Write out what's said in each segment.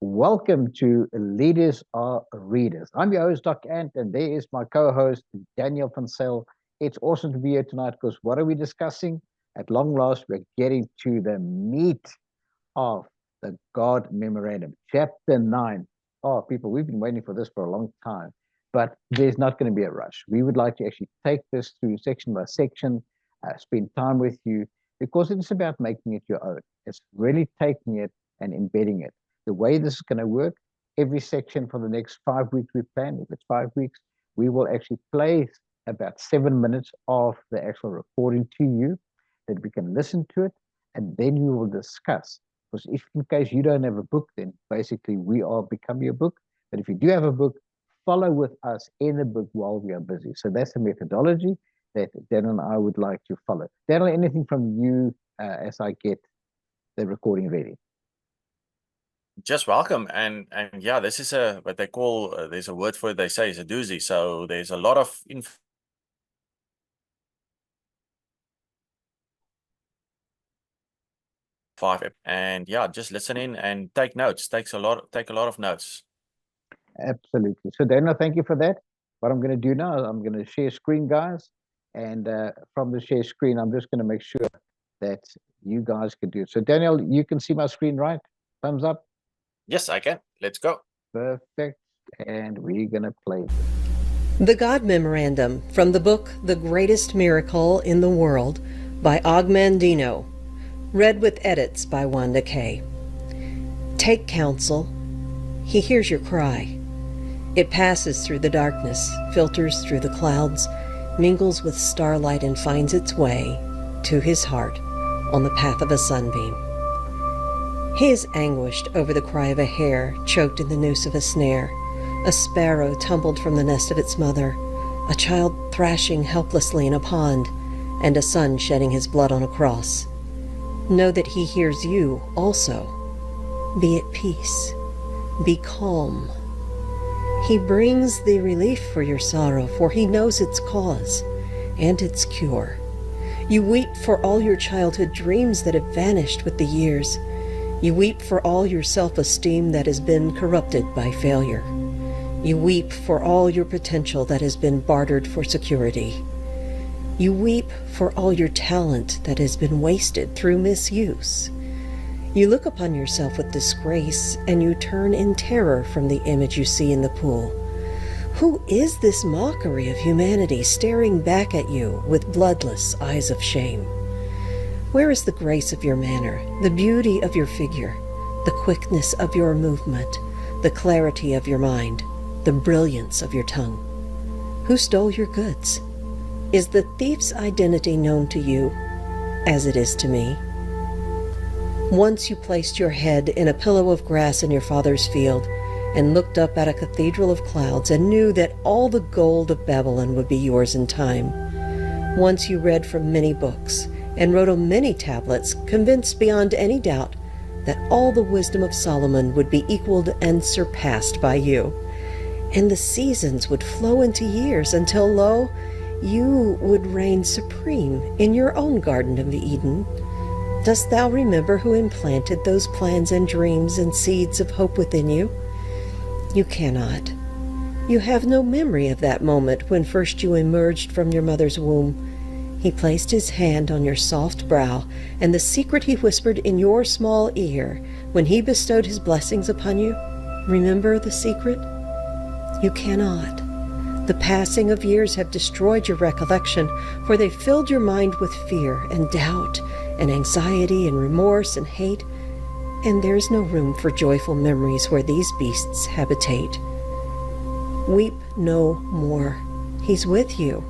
Welcome to Leaders Are Readers. I'm your host, Dr. Ant, and there is my co-host, Daniel van Zyl. It's awesome to be here tonight because what are we discussing? At long last, we're getting to the meat of the God Memorandum, Chapter 9. Oh, people, we've been waiting for this for a long time, but there's not going to be a rush. We would like to actually take this through section by section, spend time with you, because it's about making it your own. It's really taking it and embedding it. The way this is going to work, every section for the next 5 weeks we plan, if it's 5 weeks, we will actually play about 7 minutes of the actual recording to you, that we can listen to it, and then we will discuss. Because if in case you don't have a book, then basically we are becoming your book. But if you do have a book, follow with us in the book while we are busy. So that's the methodology that Daniel and I would like to follow. Daniel, anything from you as I get the recording ready? Just welcome, and yeah, this is a what they call there's a word for it. They say it's a doozy. So there's a lot of and yeah, just listen in and take notes. Take a lot of notes. Absolutely. So Daniel, thank you for that. What I'm going to do now, I'm going to share screen, guys, and from the share screen, I'm just going to make sure that you guys can do it. So Daniel, you can see my screen, right? Thumbs up. Yes, I can. Let's go. Perfect. And we're going to play. The God Memorandum from the book The Greatest Miracle in the World by Og Mandino. Read with edits by Wanda Kay. Take counsel. He hears your cry. It passes through the darkness, filters through the clouds, mingles with starlight and finds its way to his heart on the path of a sunbeam. He is anguished over the cry of a hare choked in the noose of a snare, a sparrow tumbled from the nest of its mother, a child thrashing helplessly in a pond, and a son shedding his blood on a cross. Know that he hears you also. Be at peace. Be calm. He brings the relief for your sorrow, for he knows its cause and its cure. You weep for all your childhood dreams that have vanished with the years. You weep for all your self-esteem that has been corrupted by failure. You weep for all your potential that has been bartered for security. You weep for all your talent that has been wasted through misuse. You look upon yourself with disgrace, and you turn in terror from the image you see in the pool. Who is this mockery of humanity staring back at you with bloodless eyes of shame? Where is the grace of your manner, the beauty of your figure, the quickness of your movement, the clarity of your mind, the brilliance of your tongue? Who stole your goods? Is the thief's identity known to you, as it is to me? Once you placed your head in a pillow of grass in your father's field, and looked up at a cathedral of clouds, and knew that all the gold of Babylon would be yours in time. Once you read from many books, and wrote on many tablets, convinced beyond any doubt that all the wisdom of Solomon would be equaled and surpassed by you, and the seasons would flow into years until, lo, you would reign supreme in your own Garden of Eden. Dost thou remember who implanted those plans and dreams and seeds of hope within you? You cannot. You have no memory of that moment when first you emerged from your mother's womb. He placed his hand on your soft brow, and the secret he whispered in your small ear when he bestowed his blessings upon you. Remember the secret? You cannot. The passing of years have destroyed your recollection, for they filled your mind with fear and doubt and anxiety and remorse and hate, and there is no room for joyful memories where these beasts habitate. Weep no more. He's with you.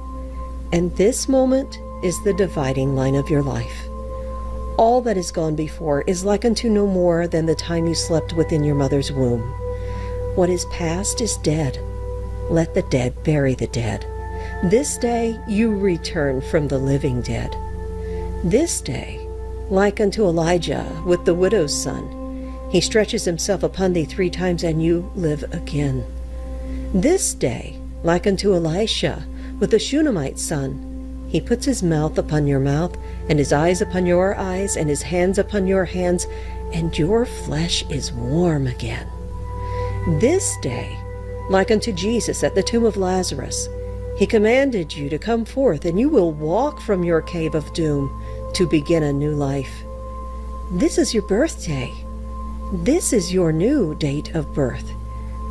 And this moment is the dividing line of your life. All that is gone before is like unto no more than the time you slept within your mother's womb. What is past is dead. Let the dead bury the dead. This day you return from the living dead. This day, like unto Elijah with the widow's son, he stretches himself upon thee 3 times, and you live again. This day, like unto Elisha with the Shunammite son, he puts his mouth upon your mouth, and his eyes upon your eyes, and his hands upon your hands, and your flesh is warm again. This day, like unto Jesus at the tomb of Lazarus, he commanded you to come forth, and you will walk from your cave of doom to begin a new life. This is your birthday. This is your new date of birth.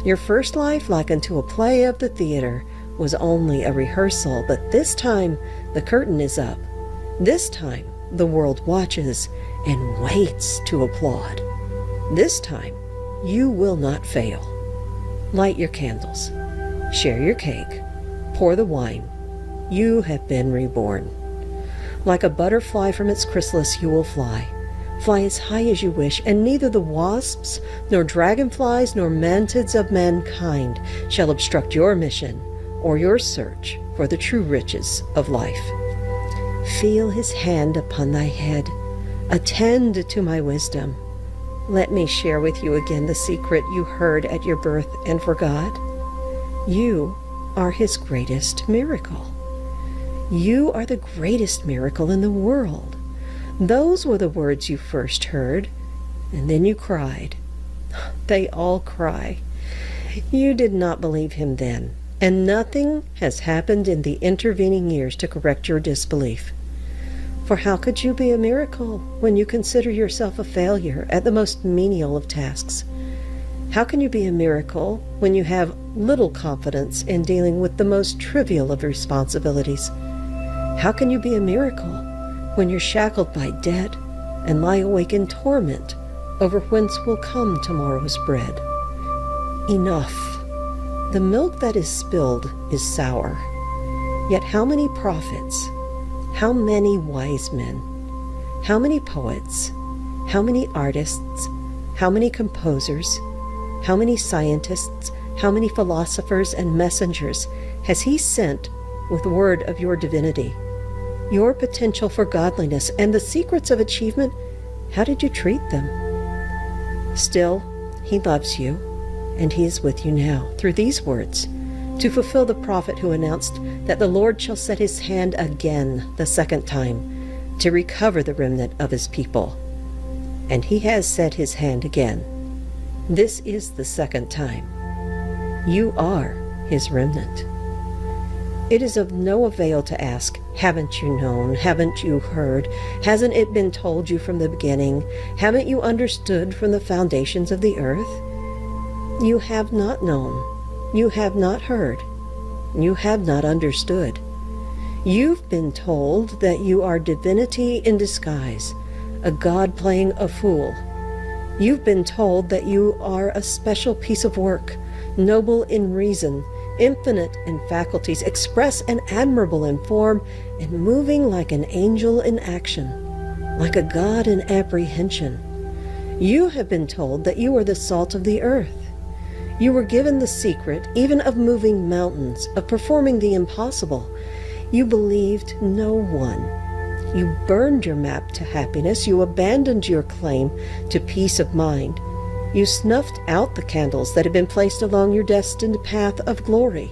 Your first life, like unto a play of the theater, was only a rehearsal, but this time the curtain is up. This time the world watches and waits to applaud. This time you will not fail. Light your candles, share your cake, pour the wine. You have been reborn. Like a butterfly from its chrysalis you will fly. Fly as high as you wish, and neither the wasps, nor dragonflies, nor mantids of mankind shall obstruct your mission or your search for the true riches of life. Feel his hand upon thy head. Attend to my wisdom. Let me share with you again the secret you heard at your birth and forgot. You are his greatest miracle. You are the greatest miracle in the world. Those were the words you first heard, and then you cried. They all cry. You did not believe him then, and nothing has happened in the intervening years to correct your disbelief. For how could you be a miracle when you consider yourself a failure at the most menial of tasks? How can you be a miracle when you have little confidence in dealing with the most trivial of responsibilities? How can you be a miracle when you're shackled by debt and lie awake in torment over whence will come tomorrow's bread? Enough. The milk that is spilled is sour. Yet how many prophets, how many wise men, how many poets, how many artists, how many composers, how many scientists, how many philosophers and messengers has he sent with word of your divinity, your potential for godliness, and the secrets of achievement? How did you treat them? Still, he loves you, and he is with you now through these words, to fulfill the prophet who announced that the Lord shall set his hand again the second time to recover the remnant of his people. And he has set his hand again. This is the second time. You are his remnant. It is of no avail to ask, haven't you known? Haven't you heard? Hasn't it been told you from the beginning? Haven't you understood from the foundations of the earth? You have not known. You have not heard. You have not understood. You've been told that you are divinity in disguise, a god playing a fool. You've been told that you are a special piece of work, noble in reason, infinite in faculties, express and admirable in form, and moving like an angel in action, like a god in apprehension. You have been told that you are the salt of the earth. You were given the secret even of moving mountains, of performing the impossible. You believed no one. You burned your map to happiness. You abandoned your claim to peace of mind. You snuffed out the candles that had been placed along your destined path of glory.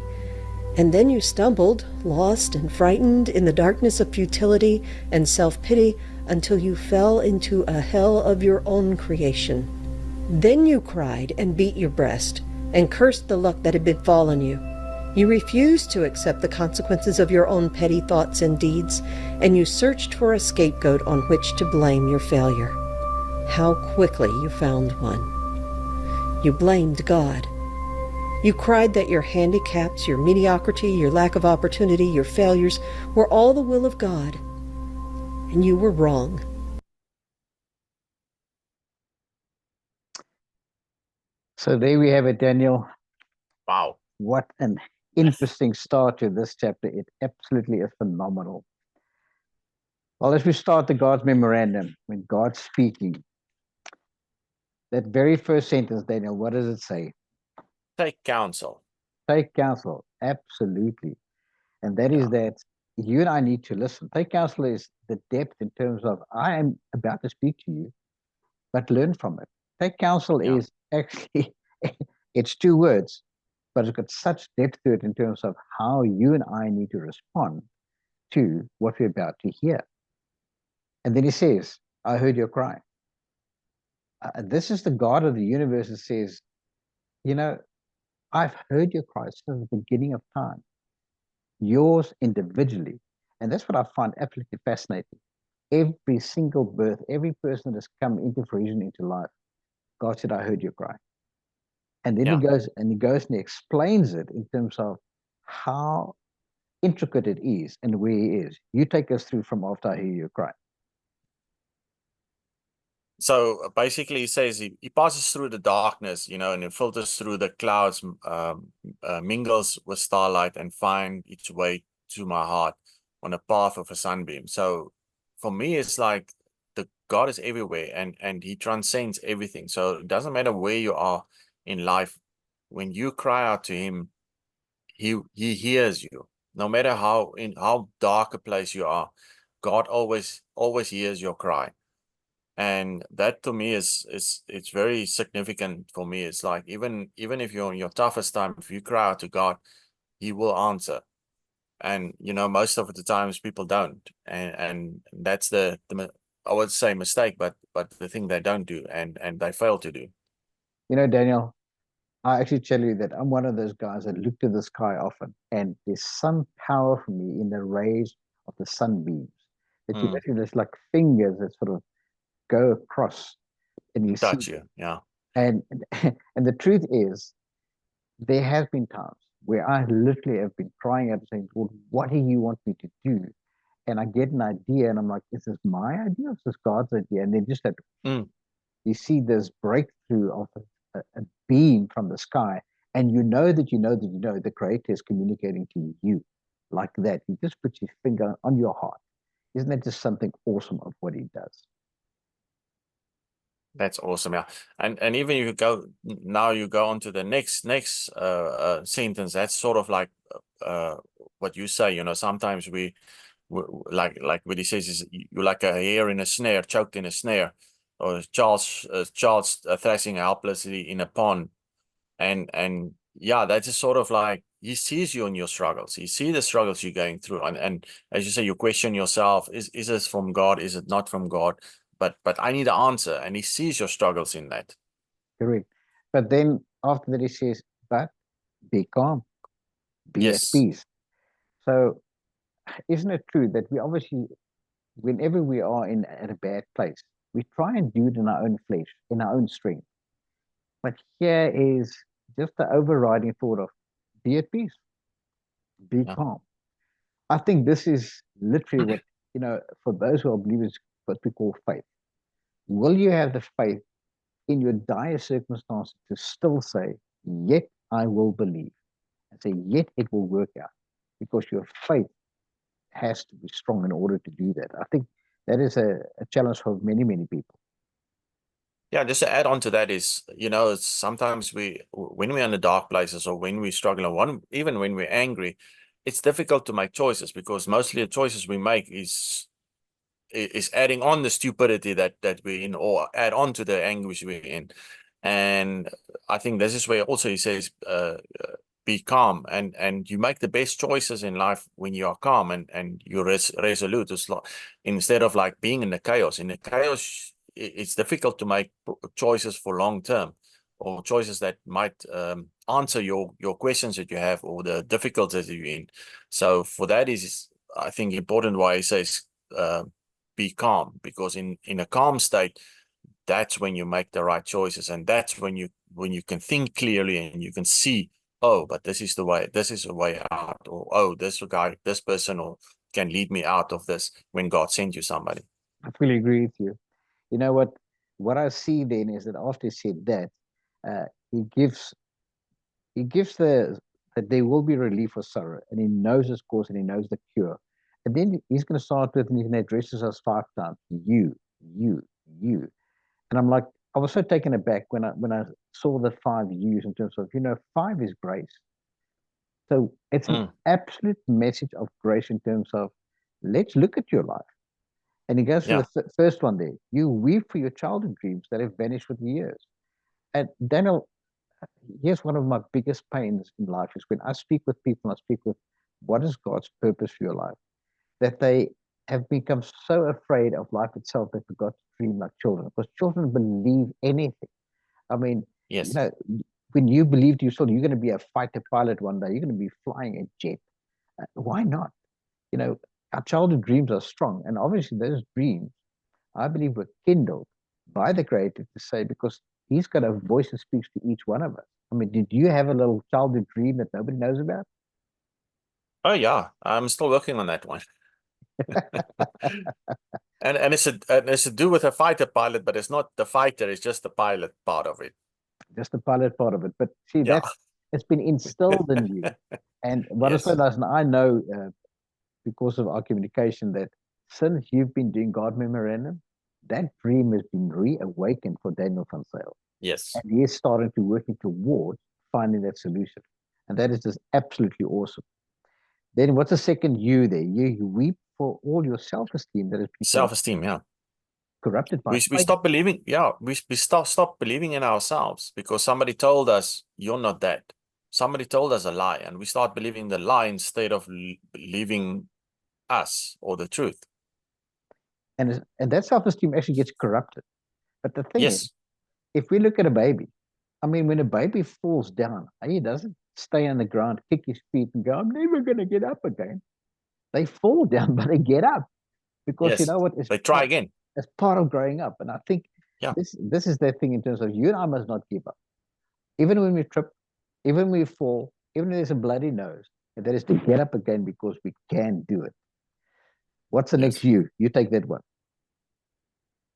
And then you stumbled, lost and frightened in the darkness of futility and self-pity, until you fell into a hell of your own creation. Then you cried and beat your breast and cursed the luck that had befallen you. You refused to accept the consequences of your own petty thoughts and deeds, and you searched for a scapegoat on which to blame your failure. How quickly you found one. You blamed God. You cried that your handicaps, your mediocrity, your lack of opportunity, your failures were all the will of God. And you were wrong. So there we have it, Daniel. Wow. What an interesting start to this chapter. It absolutely is phenomenal. Well, as we start the God's Memorandum, when God's speaking, that very first sentence, Daniel, what does it say? Take counsel. Take counsel. Absolutely. And that is that you and I need to listen. Take counsel is the depth in terms of, I am about to speak to you, but learn from it. Take counsel is actually, it's two words, but it's got such depth to it in terms of how you and I need to respond to what we're about to hear. And then he says, I heard your cry. This is the God of the universe that says, You know, I've heard your cries since the beginning of time, yours individually. And that's what I find absolutely fascinating. Every single birth, every person that has come into fruition into life, God said, I heard your cry. And then Yeah. he goes and he explains it in terms of how intricate it is and where he is. You take us through from after I hear your cry. So basically, he says he passes through the darkness, and it filters through the clouds, mingles with starlight, and find its way to my heart on a path of a sunbeam. So for me, it's like the God is everywhere, and He transcends everything. So it doesn't matter where you are in life. When you cry out to Him, He hears you. No matter how dark a place you are, God always hears your cry. And that to me it's very significant for me. It's like even if you're in your toughest time, if you cry out to God, He will answer. And most of the times people don't, and that's the I would say mistake, but the thing they don't do, and they fail to do. Daniel, I actually tell you that I'm one of those guys that look to the sky often, and there's some power for me in the rays of the sunbeams. That you literally just like fingers that sort of go across and you see. Touch you, yeah. And and the truth is, there has been times where I literally have been crying out and saying, Lord, what do you want me to do? And I get an idea and I'm like, is this my idea or is this God's idea? And then just that you see this breakthrough of a beam from the sky, and you know the Creator is communicating to you like that. He just puts his finger on your heart. Isn't that just something awesome of what he does? That's awesome, yeah. And even if you go on to the next sentence, that's sort of like what you say. Sometimes we like what he says is you're like a hare in a snare, choked in a snare, or Charles thrashing helplessly in a pond. And yeah, that's just sort of like He sees you in your struggles. He sees the struggles you're going through, and as you say, you question yourself: is this from God? Is it not from God? But I need an answer, and He sees your struggles in that. Correct. But then after that, he says, but be calm, be at Yes. peace. So isn't it true that we obviously, whenever we are at a bad place, we try and do it in our own flesh, in our own strength. But here is just the overriding thought of be at peace, be Yeah. calm. I think this is literally what, for those who are believers, what we call faith. Will you have the faith in your dire circumstances to still say, yet I will believe, and say, yet it will work out? Because your faith has to be strong in order to do that. I think that is a challenge for many, many people. Yeah, just to add on to that is, sometimes when we're in the dark places, or when we struggle, or even when we're angry, it's difficult to make choices, because mostly the choices we make is adding on the stupidity that we're in, or add on to the anguish we're in. And I think this is where also he says, be calm, and you make the best choices in life when you are calm and you're resolute. It's like, instead of like being in the chaos. In the chaos, it's difficult to make choices for long term, or choices that might answer your questions that you have, or the difficulties that you're in. So for that is, I think, important why he says be calm, because in a calm state, that's when you make the right choices, and that's when you can think clearly, and you can see, oh, but this is a way out, or oh, this person or can lead me out of this, when God sent you somebody. I fully agree with you. You know what I see then is that after he said that, he gives that there will be relief for sorrow, and he knows his cause and he knows the cure. And then he's going to start with, and he addresses us 5 times, you, you, you. And I'm like, I was so taken aback when I saw the 5 U's in terms of, 5 is grace. So it's an absolute message of grace in terms of, let's look at your life. And he goes through the first one there. You weep for your childhood dreams that have vanished with the years. And Daniel, here's one of my biggest pains in life is when I speak with people, I speak with what is God's purpose for your life, that they have become so afraid of life itself they forgot to dream like children, because children believe anything. I mean, Yes. when you believe to yourself, you're going to be a fighter pilot one day, you're going to be flying a jet. Why not? You know, our childhood dreams are strong. And obviously those dreams, I believe, were kindled by the Creator to say, because He's got a voice that speaks to each one of us. I mean, did you have a little childhood dream that nobody knows about? Oh yeah, I'm still working on that one. And it's to do with a fighter pilot, but it's not the fighter, it's just the pilot part of it. Just the pilot part of it. But see, Yeah. it's been instilled in you. And what is so Yes. nice, and I know because of our communication that since you've been doing God Memorandum, that dream has been reawakened for Daniel van Zyl. Yes. And he is starting to working towards finding that solution. And that is just absolutely awesome. Then what's the second you there? You weep for all your self-esteem that has been Self-esteem, yeah. corrupted by We stop believing, we stop believing in ourselves because somebody told us you're not that. Somebody told us a lie, and we start believing the lie instead of believing us or the truth. and that self-esteem actually gets corrupted. But the thing is, Yes. if we look at a baby, I mean, when a baby falls down, he doesn't stay on the ground, kick his feet, and go, "I'm never going to get up again." They fall down, but they get up because you Yes. know what? They try again. It's part of growing up. And I think Yeah. this is that thing in terms of you and I must not give up. Even when we trip, even when we fall, even when there's a bloody nose, and that is to get up again because we can do it. What's the next you? You take that one.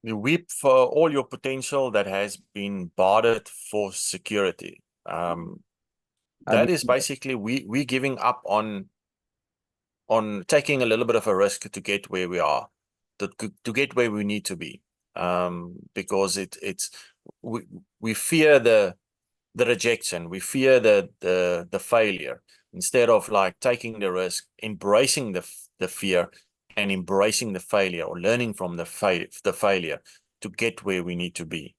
You weep for all your potential that has been bartered for security. That is basically we giving up on taking a little bit of a risk to get where we are, to get where we need to be. Because we fear the rejection, we fear the failure, instead of like taking the risk, embracing the fear and embracing the failure, or learning from the failure to get where we need to be.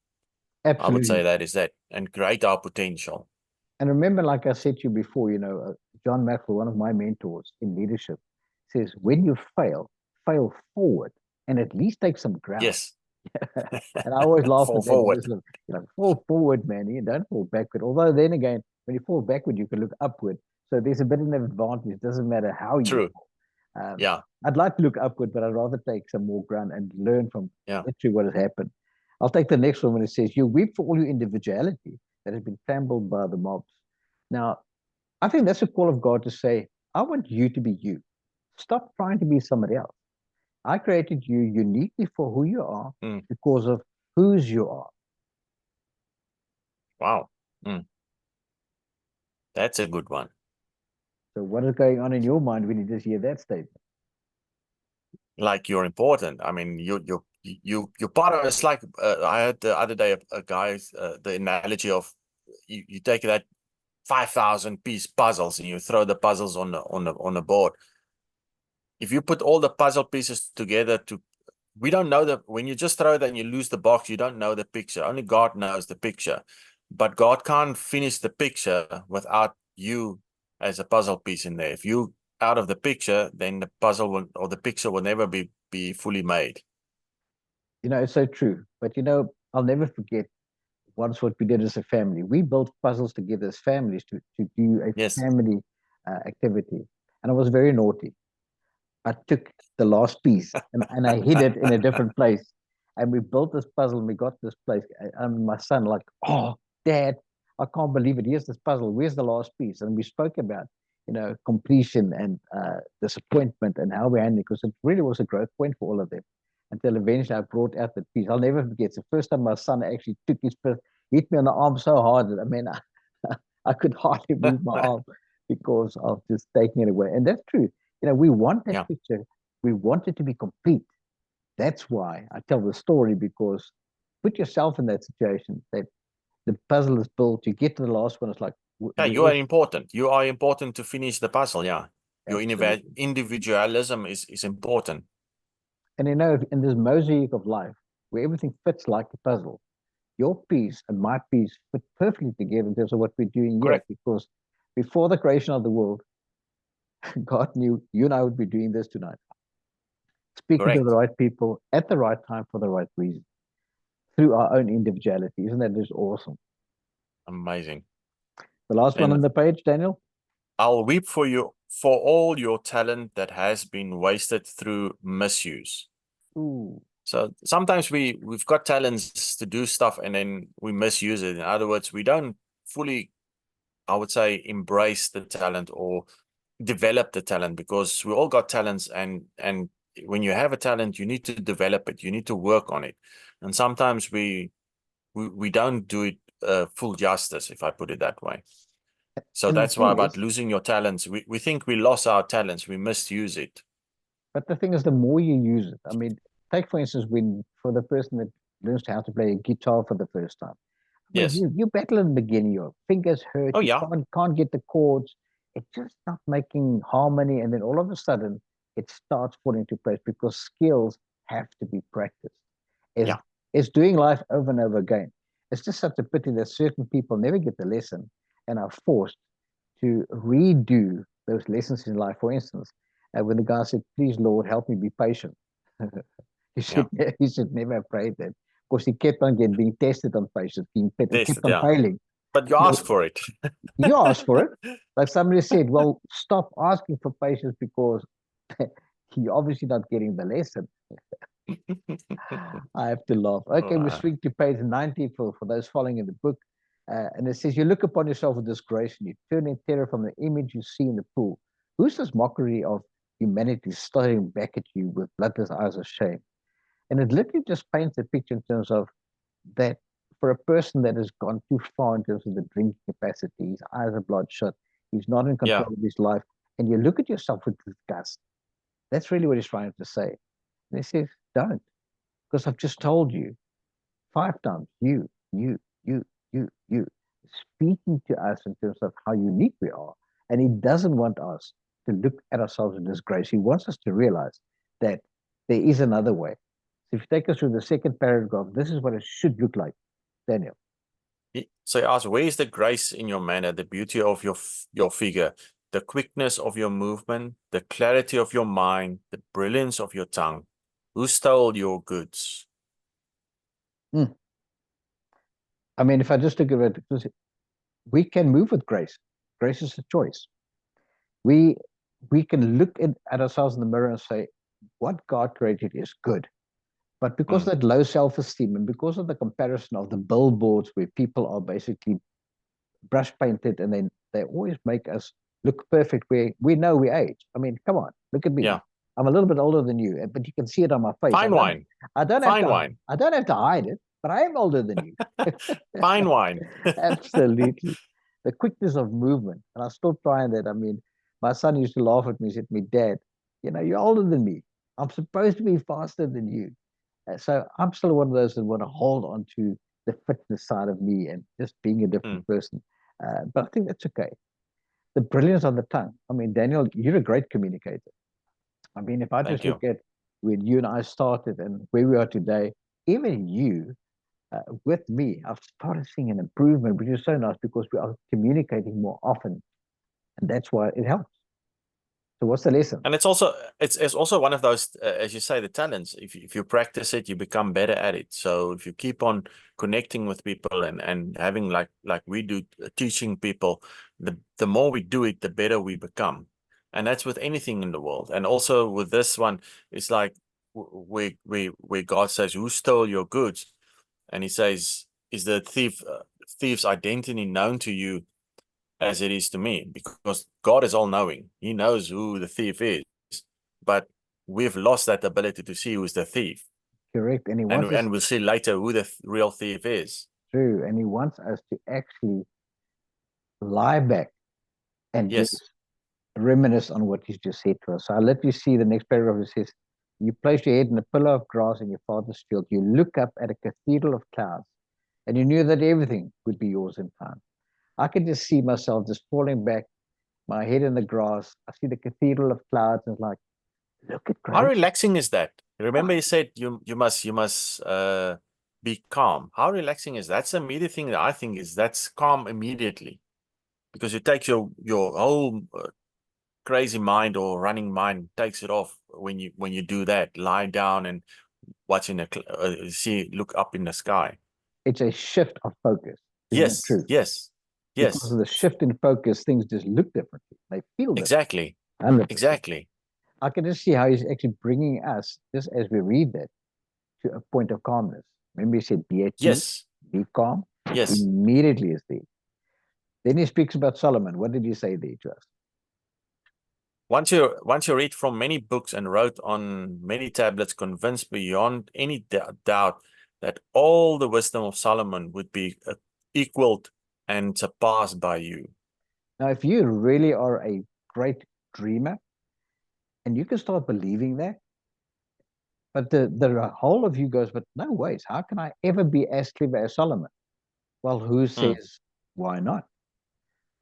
Absolutely. I would say that is that, and create our potential. And remember, like I said to you before, you know, John Maxwell, one of my mentors in leadership, says, when you fail forward and at least take some ground. Yes. And I always laugh Fall at that. forward. You know, fall forward, man. You don't fall backward. Although then again, when you fall backward, you can look upward. So there's a bit of an advantage. It doesn't matter how you True. fall. Yeah. I'd like to look upward, but I'd rather take some more ground and learn from literally what has happened. I'll take the next one when it says, you weep for all your individuality that has been trampled by the mobs. Now, I think that's a call of God to say, I want you to be you. Stop trying to be somebody else. I created you uniquely for who you are because of whose you are. Wow. That's a good one. So what is going on in your mind when you just hear that statement? Like, you're important. I mean, you're part of. It's like I heard the other day a guy the analogy of you take that 5,000 piece puzzles and you throw the puzzles on the board. If you put all the puzzle pieces together, we don't know that when you just throw that and you lose the box, you don't know the picture. Only God knows the picture, but God can't finish the picture without you as a puzzle piece in there. If you out of the picture, then the puzzle or the picture will never be fully made. You know, it's so true. But you know, I'll never forget once what we did as a family. We built puzzles together as families to do a family activity. And I was very naughty. I took the last piece and I hid it in a different place. And we built this puzzle and we got this place. And my son like, oh, Dad, I can't believe it. Here's this puzzle. Where's the last piece? And we spoke about, you know, completion and disappointment and how we handled it, because it really was a growth point for all of them. Until eventually I brought out the piece. I'll never forget. It's the first time my son actually took his fist, hit me on the arm so hard that, I mean, I could hardly move my arm because of just taking it away. And that's true. You know, we want that picture. We want it to be complete. That's why I tell the story, because put yourself in that situation, that the puzzle is built, you get to the last one, it's like... Yeah, you are important. You are important to finish the puzzle, yeah. Your individualism is important. And you know, in this mosaic of life, where everything fits like a puzzle, your piece and my piece fit perfectly together in terms of what we're doing here. Because before the creation of the world, God knew you and I would be doing this tonight. Speaking to the right people at the right time for the right reason, through our own individuality. Isn't that just awesome? Amazing. The last one And on the page, Daniel. I'll weep for you for all your talent that has been wasted through misuse. Ooh. So sometimes we've got talents to do stuff and then we misuse it. In other words, we don't fully, I would say, embrace the talent or develop the talent, because we all got talents, and when you have a talent, you need to develop it, you need to work on it. And sometimes we don't do it full justice, if I put it that way. So And the that's why thing about is, losing your talents, we think we lost our talents, we misuse it. but the thing is, the more you use it, I mean, take for instance, when for the person that learns how to play a guitar for the first time, I mean, Yes. you battle in the beginning, your fingers hurt, Oh you yeah. can't get the chords, it's just not making harmony, and then all of a sudden it starts falling into place because skills have to be practiced. It's, Yeah. it's doing life over and over again. It's just such a pity that certain people never get the lesson and are forced to redo those lessons in life. For instance, when the guy said, "Please, Lord, help me be patient," he should never have prayed that, because he kept on being tested on patience, kept Tested, on yeah. failing. But you asked for it. You asked for it. Like somebody said, well, stop asking for patience because you're obviously not getting the lesson. I have to laugh. Okay, we swing to page 90 for those following in the book. And it says, you look upon yourself with disgrace and you turn in terror from the image you see in the pool. Who's this mockery of humanity staring back at you with bloodless eyes of shame? And it literally just paints a picture in terms of that for a person that has gone too far in terms of the drinking capacity, his eyes are bloodshot, he's not in control of his life, and you look at yourself with disgust. That's really what he's trying to say. And he says, don't, because I've just told you 5 times, you, speaking to us in terms of how unique we are. And he doesn't want us to look at ourselves in disgrace. He wants us to realize that there is another way. So if you take us through the second paragraph, this is what it should look like, Daniel. So he asks, where is the grace in your manner, the beauty of your figure, the quickness of your movement, the clarity of your mind, the brilliance of your tongue? Who stole your goods? I mean, if I just look at it, we can move with grace. Grace is a choice. We can look at ourselves in the mirror and say, what God created is good. But because of that low self-esteem and because of the comparison of the billboards where people are basically brush painted and then they always make us look perfect where we know we age. I mean, come on, look at me. Yeah. I'm a little bit older than you, but you can see it on my face. Fine wine. I don't Fine wine. I don't have to hide it, but I am older than you. Fine wine. Absolutely. The quickness of movement. And I still trying that. I mean, my son used to laugh at me, said to me, Dad, you know, you're older than me. I'm supposed to be faster than you. So I'm still one of those that want to hold on to the fitness side of me and just being a different person. But I think that's okay. The brilliance of the tongue. I mean, Daniel, you're a great communicator. I mean, if I just look at when you and I started and where we are today, even you, with me, I've started seeing an improvement, which is so nice because we are communicating more often. And that's why it helps. So what's the lesson? And it's also one of those, as you say, the talents. If you practice it, you become better at it. So if you keep on connecting with people and having like we do, teaching people, the more we do it, the better we become. And that's with anything in the world. And also with this one, it's like where God says, "Who stole your goods?" And He says, "Is the thief's identity known to you as it is to me?" Because God is all-knowing. He knows who the thief is, but we've lost that ability to see who's the thief. Correct. And we'll see later who the real thief is. True. And He wants us to actually lie back and just reminisce on what He's just said to us. So I'll let you see the next paragraph. It says, you place your head in a pillow of grass in your father's field. You look up at a cathedral of clouds, and you knew that everything would be yours in time. I could just see myself just falling back, my head in the grass. I see the cathedral of clouds, and it's like, look at grace. How relaxing is that? Remember, He said you must be calm. How relaxing is that? That's the immediate thing that I think is that's calm immediately, because it takes your whole crazy mind or running mind, takes it off when you do that. Lie down and watching look up in the sky. It's a shift of focus. Yes, yes, Because Yes, of the shift in focus, things just look differently. They feel different. exactly. 100%. Exactly. I can just see how he's actually bringing us, just as we read that, to a point of calmness. Remember, he said, be at peace, Yes. be calm. Yes. Immediately is there. Then he speaks about Solomon. What did he say there to us? Once you read from many books and wrote on many tablets, convinced beyond any doubt that all the wisdom of Solomon would be equaled and surpassed by you. Now, if you really are a great dreamer, and you can start believing that, but the whole of you goes, but no ways, how can I ever be as clever as Solomon? Well, who says, why not?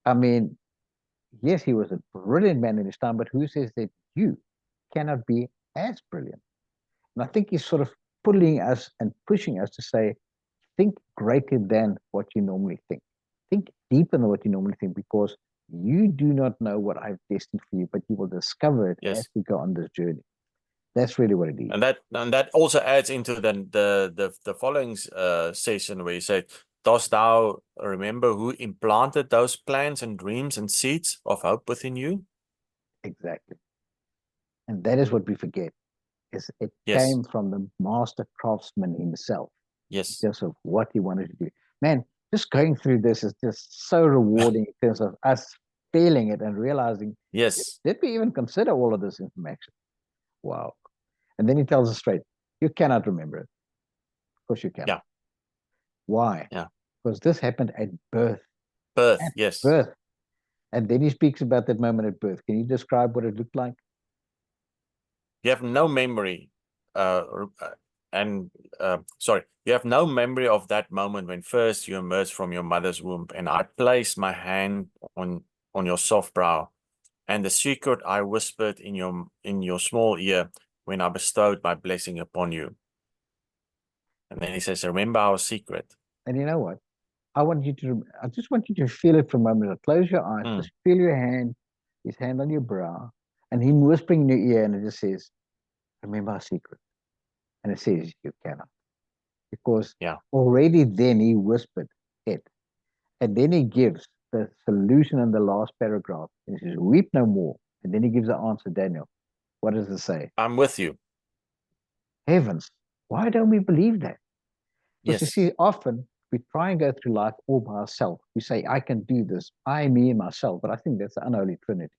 I mean, yes, he was a brilliant man in his time, but who says that you cannot be as brilliant? And I think he's sort of pulling us and pushing us to say, think greater than what you normally think. Think deeper than what you normally think, because you do not know what I've destined for you, but you will discover it as we go on this journey. That's really what it is. And that also adds into the following session where you said, dost thou remember who implanted those plans and dreams and seeds of hope within you? Exactly. And that is what we forget. Is it came from the master craftsman himself. Yes. Just of what he wanted to do. Man, just going through this is just so rewarding in terms of us feeling it and realizing, yes, did we even consider all of this information? Wow. And then he tells us straight, you cannot remember it. Of course you can. Yeah. Why? Yeah. Because this happened at birth. Birth, at yes. Birth. And then he speaks about that moment at birth. Can you describe what it looked like? You have no memory, you have no memory of that moment when first you emerged from your mother's womb, and I placed my hand on your soft brow, and the secret I whispered in your small ear when I bestowed my blessing upon you. And then he says, remember our secret. And you know what? I just want you to feel it for a moment. Close your eyes, just feel your hand, his hand on your brow, and him whispering in your ear, and it just says, remember our secret. And it says, you cannot. Because already then he whispered it. And then he gives the solution in the last paragraph. And he says, weep no more. And then he gives the answer, Daniel. What does it say? I'm with you. Heavens, why don't we believe that? Because you Yes. see, often we try and go through life all by ourselves. We say, I can do this. I, me, and myself. But I think that's the unholy trinity.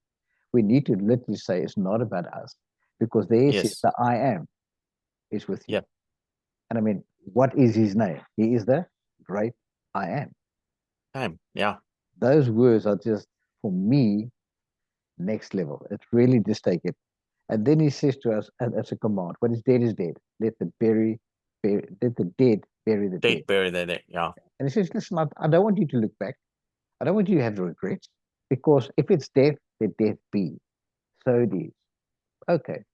We need to literally say it's not about us. Because there is the I am is with you. Yeah. And I mean, what is his name? He is the great I am. Yeah. Those words are just, for me, next level. It's really just take it. And then he says to us as a command, what is dead is dead. Let the dead bury the dead. Bury the dead, yeah. And he says, listen, I don't want you to look back. I don't want you to have regrets. Because if it's death, let death be. So it is. Okay.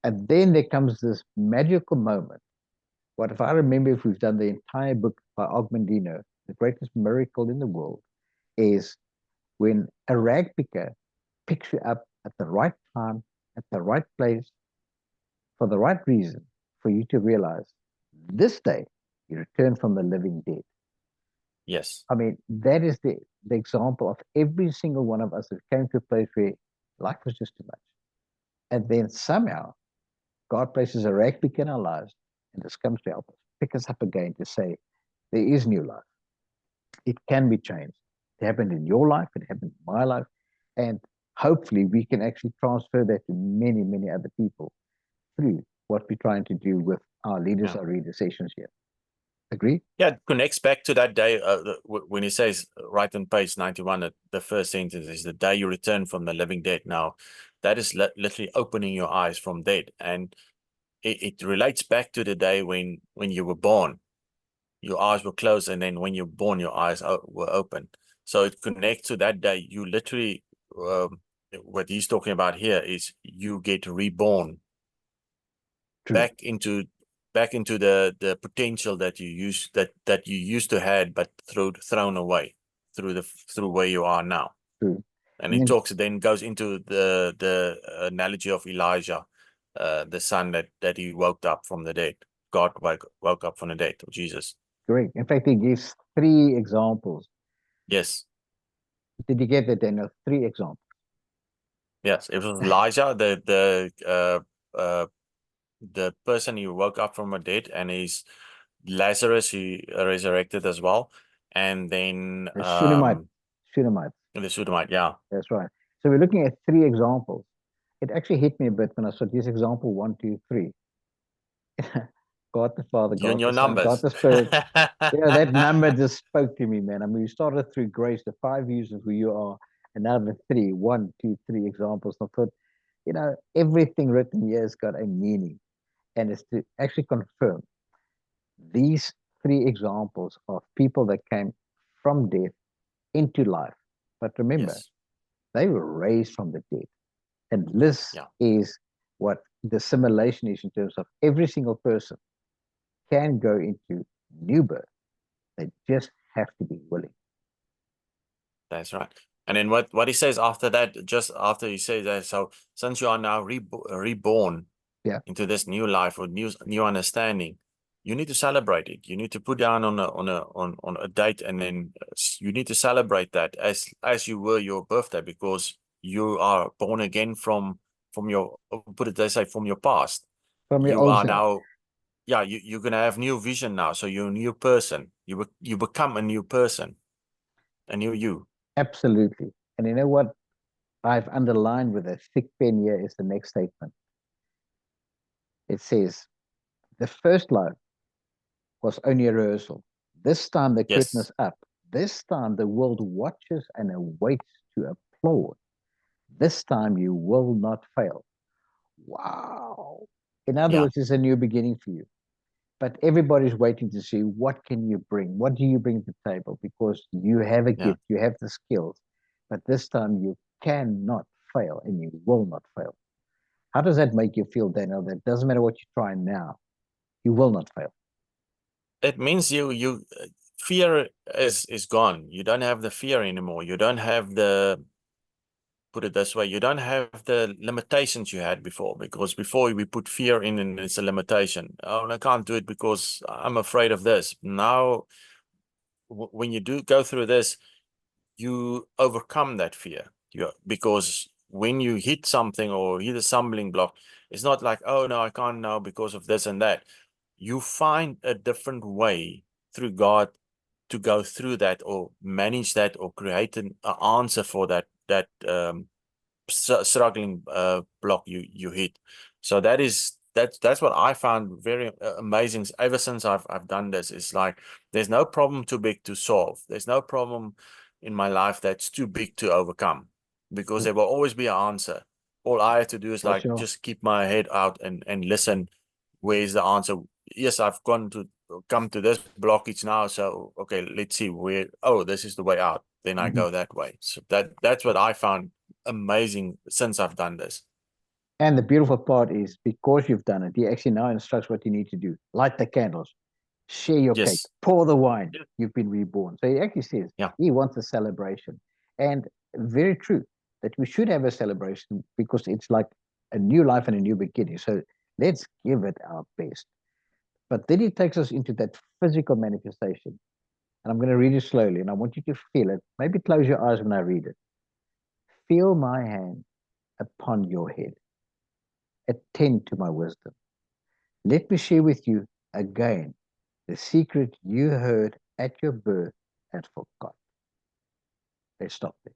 And then there comes this magical moment. What if I remember, if we've done the entire book by Og Mandino, the greatest miracle in the world, is when a rag picker picks you up at the right time, at the right place, for the right reason, for you to realize this day you return from the living dead. Yes. I mean, that is the example of every single one of us that came to a place where life was just too much. And then somehow God places a rag picker in our lives, and this comes to help us, pick us up again to say, there is new life. It can be changed. It happened in your life, it happened in my life, and hopefully we can actually transfer that to many, many other people through what we're trying to do with our leaders, our reader sessions here. Agree? Yeah, it connects back to that day when he says right on page 91, that the first sentence is the day you return from the living dead. Now, that is literally opening your eyes from dead. And it relates back to the day when you were born. Your eyes were closed, and then when you're born, your eyes were open. So it connects to that day. You literally, what he's talking about here is you get reborn. True. back into the potential that you used to had, but thrown away through where you are now. True. And it then goes into the analogy of Elijah, the son that he woke up from the dead. God woke up from the dead, or Jesus. Correct. In fact, he gives 3 examples. Yes. Did you get that, Daniel? 3 examples. Yes, it was Elijah, the person who woke up from the dead, and he's Lazarus, who resurrected as well, and then The Shunammite. the Shunammite, yeah. That's right. So we're looking at 3 examples. It actually hit me a bit when I saw this example 1, 2, 3. God the Father, You and God your the Son, numbers. God the Spirit. That number just spoke to me, man. I mean, we started through grace, the 5 reasons who you are, and now the 3, 1, 2, 3 examples. And I thought, everything written here has got a meaning, and it's to actually confirm these 3 examples of people that came from death into life. But remember, Yes. they were raised from the dead. And this is what the simulation is in terms of every single person can go into new birth. They just have to be willing. That's right. And then what he says after that, just after he says that, so since you are now reborn into this new life or new understanding, you need to celebrate it. You need to put down on a date, and then you need to celebrate that as you were your birthday, because you are born again from your, put it this way, from your past. From your You old are self. now, you're gonna have new vision now. So you're a new person. You become a new person, a new you. Absolutely. And you know what I've underlined with a thick pen here is the next statement. It says, the first life was only a rehearsal. This time the curtain is up. This time the world watches and awaits to applaud. This time you will not fail. Wow. In other words, it's a new beginning for you. But everybody's waiting to see, what can you bring? What do you bring to the table? Because you have a gift, you have the skills. But this time you cannot fail, and you will not fail. How does that make you feel, Daniel? That doesn't matter what you try now, you will not fail. It means you fear is gone. You don't have the fear anymore. You don't have the, put it this way, you don't have the limitations you had before, because before we put fear in and it's a limitation. Oh, I can't do it because I'm afraid of this. Now, when you do go through this, you overcome that fear. Because when you hit something or hit a stumbling block, it's not like, oh no, I can't now because of this and that. You find a different way through God to go through that, or manage that, or create an answer for that struggling block you hit. So that's what I found very amazing ever since I've done this. It's like there's no problem too big to solve. There's no problem in my life that's too big to overcome, because there will always be an answer. All I have to do is just keep my head out and listen. Where's the answer? Yes, I've come to this blockage now. So okay, let's see where. Oh, this is the way out. Then I go that way. So that's what I found amazing since I've done this. And the beautiful part is, because you've done it, he actually now instructs what you need to do. Light the candles, share your cake, pour the wine. You've been reborn. So he actually says he wants a celebration. And very true that we should have a celebration, because it's like a new life and a new beginning. So let's give it our best. But then he takes us into that physical manifestation. And I'm going to read it slowly, and I want you to feel it. Maybe close your eyes when I read it. Feel my hand upon your head. Attend to my wisdom. Let me share with you again the secret you heard at your birth and forgot. Let's stop there.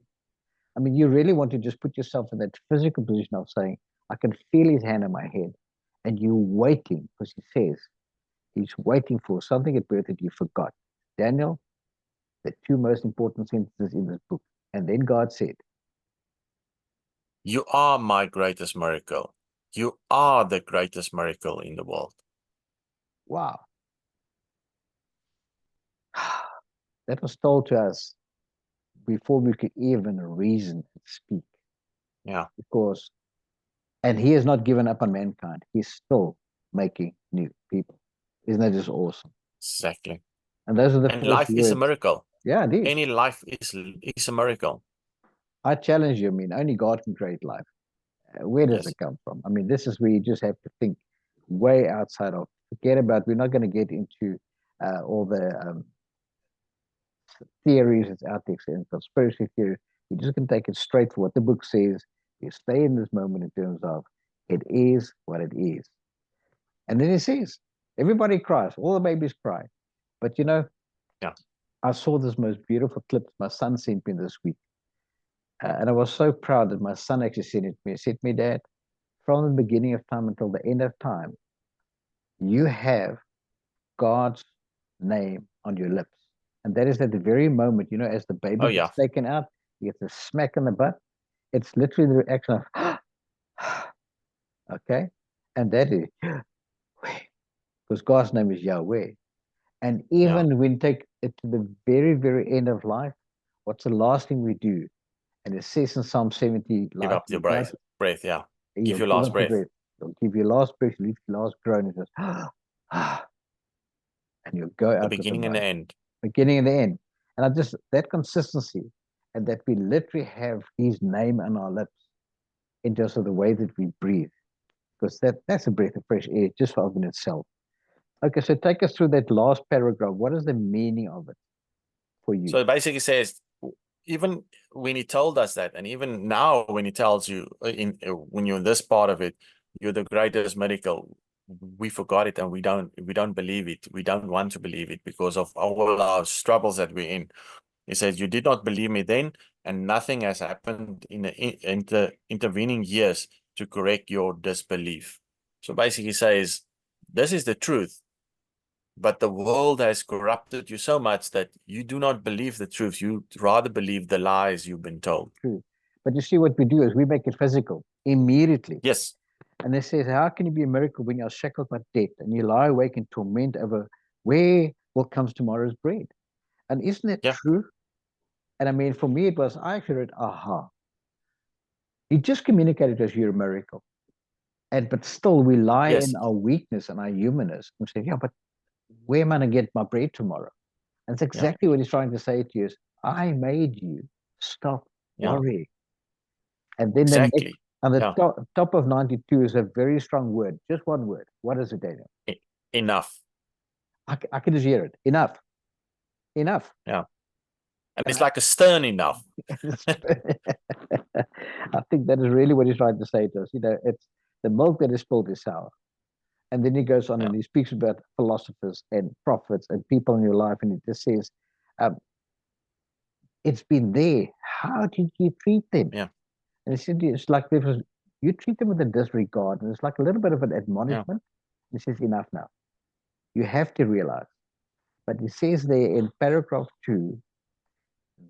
I mean, you really want to just put yourself in that physical position of saying, I can feel his hand on my head. And you're waiting, because he says he's waiting for something at birth that you forgot. Daniel, the 2 most important sentences in this book. And then God said, you are my greatest miracle. You are the greatest miracle in the world. Wow. That was told to us before we could even reason and speak. Yeah. Because, and he has not given up on mankind. He's still making new people. Isn't that just awesome? Exactly. And those are the and first life words. Is a miracle. Yeah, it is. Any life is a miracle. I challenge you. I mean, only God can create life. Where does it come from? I mean, this is where you just have to think way outside of, forget about, we're not going to get into all the theories that's out there and conspiracy theories. We're just going to take it straight for what the book says. You stay in this moment in terms of it is what it is. And then it says, everybody cries, all the babies cry. But you know, Yeah. I saw this most beautiful clip my son sent me this week. And I was so proud that my son actually sent it to me. He said to me, Dad, from the beginning of time until the end of time, you have God's name on your lips. And that is at the very moment, you know, as the baby Oh, yeah. gets taken out, he gets a smack in the butt. It's literally the reaction of, okay? And that is, because God's name is Yahweh. And even when you take it to the very, very end of life, what's the last thing we do? And it says in Psalm 70, Give up your breath. Yeah. Give your last breath. You'll give your last breath, leave your last groan, and just, and you'll go out. The beginning and the end. Beginning and the end. And I just, that consistency, and that we literally have his name on our lips in terms of the way that we breathe, because that's a breath of fresh air just for in itself. Okay, so take us through that last paragraph. What is the meaning of it for you? So it basically says, even when he told us that, and even now when he tells you, when you're in this part of it, you're the greatest miracle, we forgot it and we don't believe it. We don't want to believe it because of all our struggles that we're in. He says, you did not believe me then, and nothing has happened in the intervening years to correct your disbelief. So basically he says, this is the truth, but the world has corrupted you so much that you do not believe the truth. You rather believe the lies you've been told. True. But you see, what we do is we make it physical immediately. Yes. And they say, how can you be a miracle when you're shackled by death and you lie awake in torment over where will comes tomorrow's bread? And isn't that true? And I mean, for me, it was, I actually read, aha. He just communicated to us, you're a miracle. But still, we lie in our weakness and our humanness. And say, yeah, but where am I going to get my bread tomorrow? And it's exactly what he's trying to say to you is, I made you. Stop worrying. And then on the top of 92 is a very strong word. Just one word. What is it, Daniel? Enough. I can just hear it. Enough. Enough. Yeah. And it's like a stern enough. I think that is really what he's trying to say to us. You know, it's the milk that is spilled is sour. And then he goes on and he speaks about philosophers and prophets and people in your life. And he just says, it's been there. How did you treat them? Yeah. And he said, it's like you treat them with a disregard. And it's like a little bit of an admonishment. He says, enough now. You have to realize. But he says there in paragraph 2,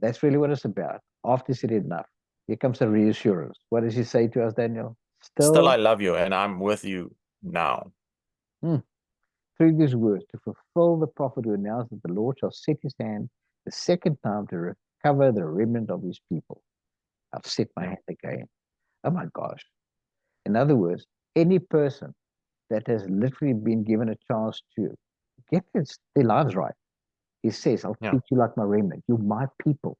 that's really what it's about. After he said enough, here comes a reassurance. What does he say to us, Daniel? Still I love you, and I'm with you now. Through these words, to fulfill the prophet who announced that the Lord shall set his hand the second time to recover the remnant of his people. I've set my hand again. Oh my gosh. In other words, any person that has literally been given a chance to get their lives right, he says, I'll treat you like my remnant. You're my people.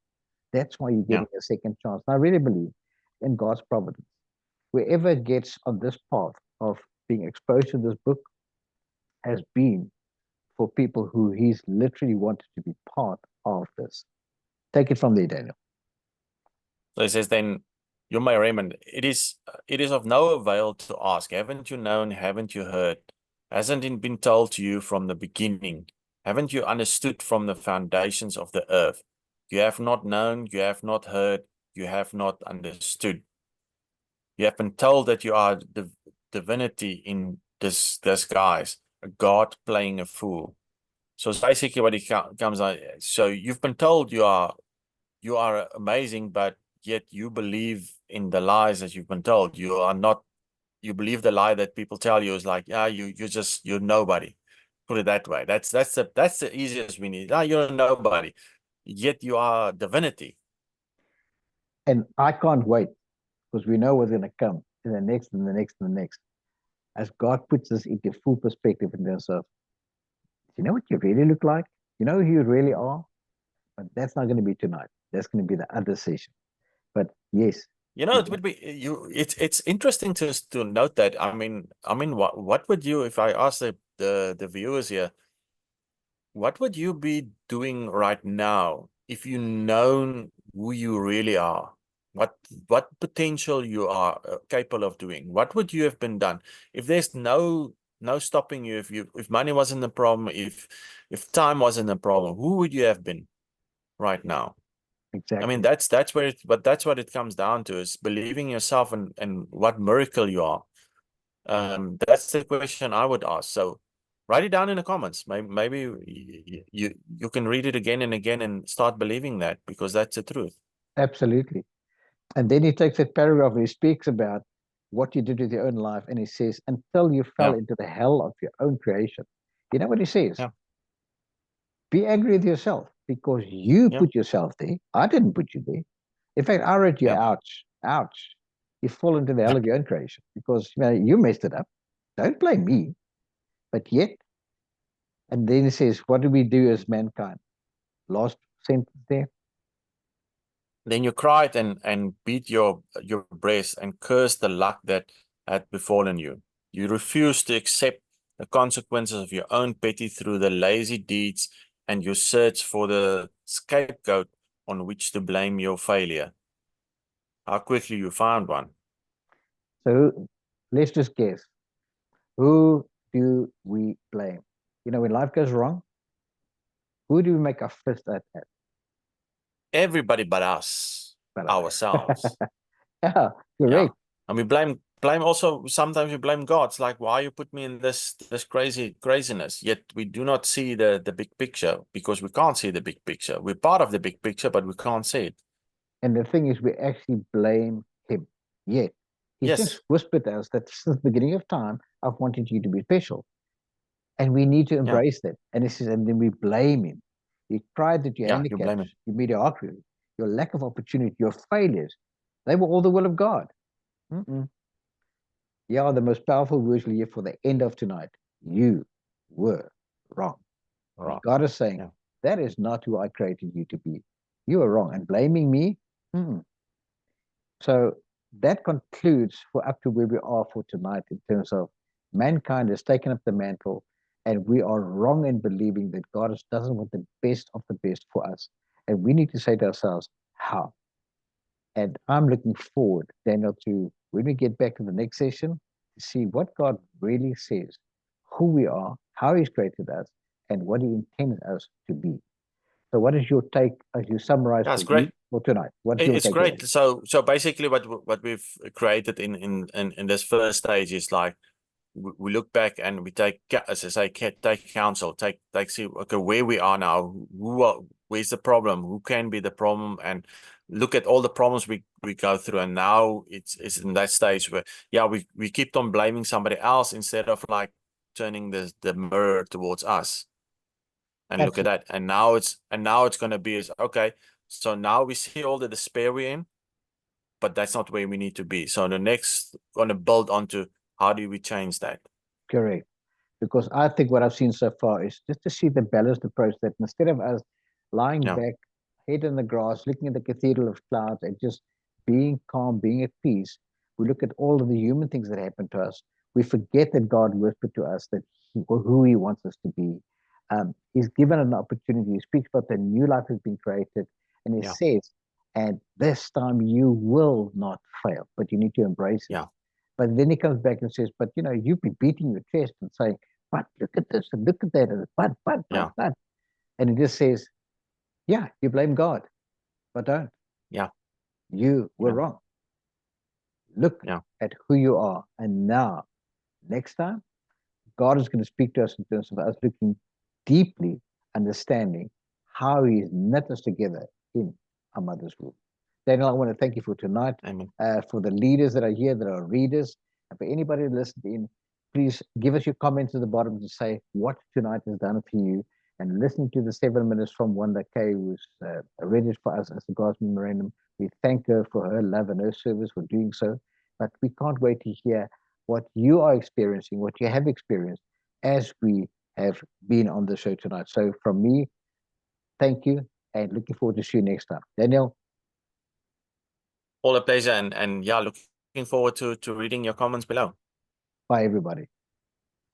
That's why you're getting a second chance. And I really believe in God's providence. Whoever gets on this path of being exposed to this book has been for people who he's literally wanted to be part of this. Take it from there, Daniel. So he says, then, you're my remnant. It is of no avail to ask. Haven't you known? Haven't you heard? Hasn't it been told to you from the beginning? Haven't you understood from the foundations of the earth? You have not known, you have not heard, you have not understood. You have been told that you are the divinity in this disguise, a god playing a fool. So it's basically what he comes on. So you've been told you are amazing, but yet you believe in the lies that you've been told. You are not. You believe the lie that people tell you is like, you're nobody. Put it that way. That's the easiest we need. You're nobody, yet you are divinity. And I can't wait, because we know what's going to come in the next and the next and the next. As God puts this into full perspective in terms of, you know what you really look like? You know who you really are? But that's not going to be tonight. That's going to be the other session. But yes. You know, it would be it's interesting to note that. I mean, what would you, if I ask the viewers here, what would you be doing right now if you known who you really are, what potential you are capable of doing. What would you have been done if there's no stopping you? If money wasn't a problem, if time wasn't a problem, who would you have been right now? Exactly. I mean, that's where that's what it comes down to, is believing yourself and what miracle you are. That's the question I would ask. So write it down in the comments. Maybe you can read it again and again and start believing that, because that's the truth. Absolutely. And then he takes that paragraph where he speaks about what you did with your own life, and he says, until you fell into the hell of your own creation. You know what he says? Yeah. Be angry with yourself because you Yeah. put yourself there. I didn't put you there. In fact, I wrote you, ouch, ouch. You fall into the hell of your own creation because you messed it up. Don't blame me. But yet, and then he says, what do we do as mankind? Last sentence there. Then you cried and beat your breast and cursed the luck that had befallen you. You refused to accept the consequences of your own petty through the lazy deeds, and you searched for the scapegoat on which to blame your failure. How quickly you found one. So let's just guess. Who do we blame? When life goes wrong, who do we make our fist at? Everybody but us, ourselves. Yeah, correct. And we blame also, sometimes we blame God. It's like, why you put me in this craziness? Yet we do not see the big picture, because we can't see the big picture. We're part of the big picture, but we can't see it. And the thing is, we actually blame him. Yet he just whispered to us that since the beginning of time, I've wanted you to be special. And we need to embrace that. And he says, and then we blame him. You cried that your handicaps, your mediocrity, your lack of opportunity, your failures, they were all the will of God. Yeah, the most powerful words we'll hear for the end of tonight. You were wrong. God is saying, that is not who I created you to be. You are wrong. And blaming me? So that concludes for up to where we are for tonight in terms of mankind has taken up the mantle, and we are wrong in believing that God doesn't want the best of the best for us. And we need to say to ourselves, how? And I'm looking forward, Daniel, to when we get back to the next session, to see what God really says, who we are, how He's created us, and what He intends us to be. So, what is your take as you summarize for tonight? It's great. So basically, what we've created in this first stage is like, we look back and we take, as I say, take counsel, see, okay, where we are now, where's the problem, who can be the problem, and look at all the problems we go through. And now it's in that stage where, we keep on blaming somebody else instead of like turning the mirror towards us and look at that. And now it's going to be, okay, so now we see all the despair we're in, but that's not where we need to be. So the next going to build onto, how do we change that? Correct. Because I think what I've seen so far is just to see the balanced approach, that instead of us lying back, head in the grass, looking at the cathedral of clouds and just being calm, being at peace, we look at all of the human things that happen to us. We forget that God whispered to us that who He wants us to be. He's given an opportunity. He speaks about the new life has been created. And He says, and this time you will not fail, but you need to embrace it. But then He comes back and says, but you've been beating your chest and saying, but look at this and look at that, and but. And He just says, you blame God, but don't. You were wrong. Look at who you are. And now, next time, God is going to speak to us in terms of us looking deeply, understanding how He's knit us together in our mother's womb. Daniel, I want to thank you for tonight. For the leaders that are here, that are readers, and for anybody who listened in, please give us your comments at the bottom to say what tonight has done for you. And listening to the 7 minutes from Wanda K, who's read it for us as the God's Memorandum, we thank her for her love and her service for doing so. But we can't wait to hear what you are experiencing, what you have experienced as we have been on the show tonight. So from me, thank you, and looking forward to see you next time. Daniel? All a pleasure, and looking forward to reading your comments below. Bye, everybody.